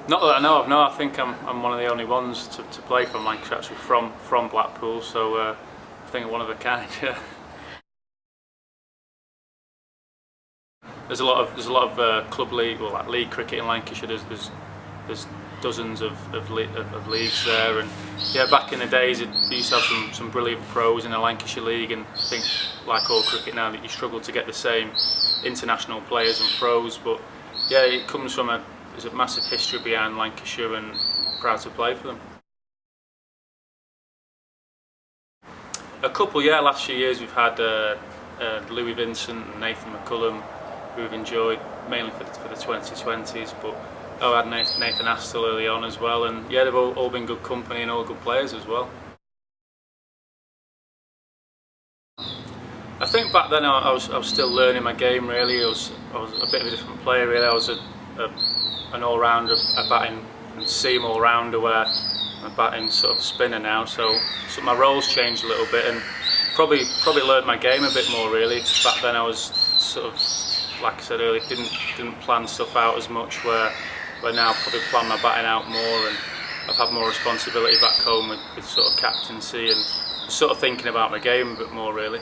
Not that I know of, no. I think I'm one of the only ones to play from Lancashire, actually from Blackpool, so I think one of a kind, yeah. There's a lot of club league, well, like league cricket in Lancashire. There's dozens of leagues there, and yeah, back in the days we used to have some brilliant pros in the Lancashire league, and I think, like all cricket now, that you struggle to get the same international players and pros. But yeah, it comes from there's a massive history behind Lancashire, and proud to play for them. A couple, yeah. Last few years we've had Louis Vincent and Nathan McCullum, who we've enjoyed mainly for the 2020s, but I had Nathan Astle early on as well, and yeah, they've all been good company and all good players as well. I think back then I was still learning my game really. I was a bit of a different player really. I was an all-rounder, a batting and seam all-rounder, where I'm a batting sort of spinner now, so my roles changed a little bit, and probably learned my game a bit more really. Back then I was sort of, like I said earlier, didn't plan stuff out as much, where now I probably plan my batting out more, and I've had more responsibility back home with sort of captaincy and sort of thinking about my game a bit more really.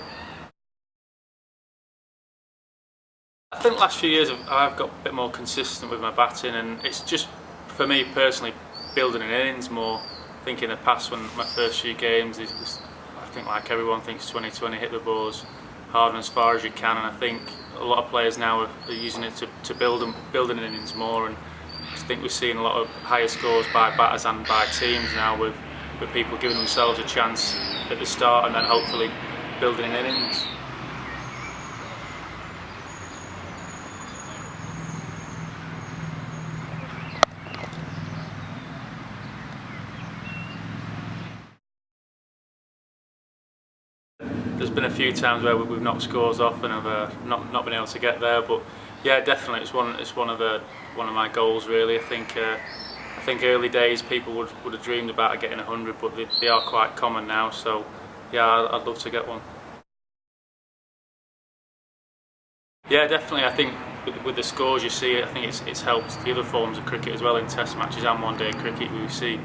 I think last few years I've got a bit more consistent with my batting, and it's just, for me personally, building an innings more. I think in the past, when my first few games, I think like everyone thinks 2020, hit the ball as hard and as far as you can, and I think a lot of players now are using it to build an innings more, and I think we're seeing a lot of higher scores by batters and by teams now, with people giving themselves a chance at the start and then hopefully building an innings. There's been a few times where we've knocked scores off and have not been able to get there, but yeah, definitely it's one of my goals really. I think early days people would have dreamed about getting 100, but they are quite common now. So yeah, I'd love to get one. Yeah, definitely. I think with the scores you see, I think it's helped the other forms of cricket as well, in Test matches and one-day cricket. We see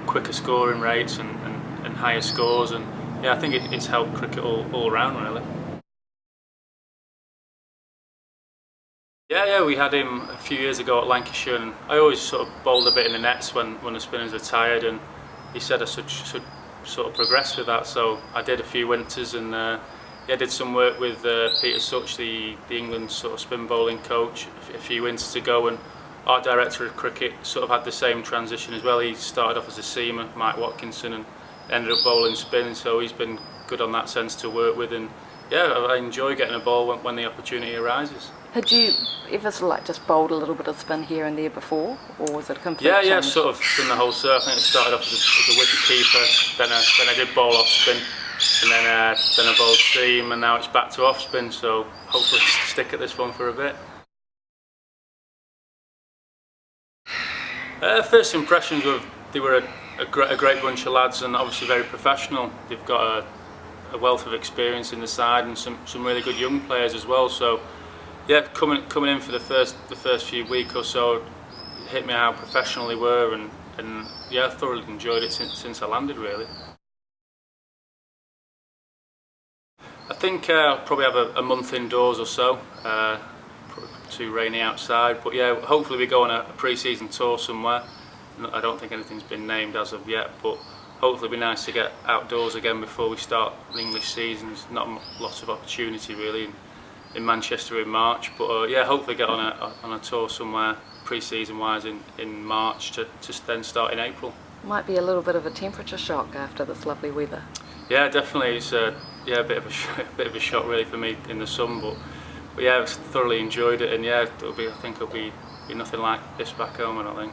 quicker scoring rates and higher scores, and yeah, I think it's helped cricket all around really. Yeah, we had him a few years ago at Lancashire, and I always sort of bowled a bit in the nets when the spinners were tired, and he said I should sort of progress with that. So I did a few winters, and yeah, did some work with Peter Such, the England sort of spin bowling coach, a few winters ago, and our director of cricket sort of had the same transition as well. He started off as a seamer, Mike Watkinson, and ended up bowling spin, so he's been good on that sense to work with, and yeah, I enjoy getting a ball when the opportunity arises. Had you ever sort of like just bowled a little bit of spin here and there before, or was it a complete change? Yeah, I've sort of done the whole circle. I think I started off as a wicket keeper, then I did bowl off spin, and then I bowled seam, and now it's back to off spin, so hopefully stick at this one for a bit. First impressions were they were a great bunch of lads, and obviously very professional. They've got a wealth of experience in the side, and some really good young players as well. So yeah, coming in for the first few weeks or so, it hit me how professional they were, and yeah, I thoroughly enjoyed it since I landed really. I think I'll probably have a month indoors or so. Too rainy outside, but yeah, hopefully we go on a pre-season tour somewhere. I don't think anything's been named as of yet, but hopefully it'll be nice to get outdoors again before we start the English season. There's not lots of opportunity really in Manchester in March, but yeah, hopefully get on a tour somewhere pre-season wise in March to then start in April. Might be a little bit of a temperature shock after this lovely weather. Yeah, definitely. It's yeah, a bit of a shock really for me in the sun, but yeah, I've thoroughly enjoyed it, and yeah, I think it'll be nothing like this back home, I don't think.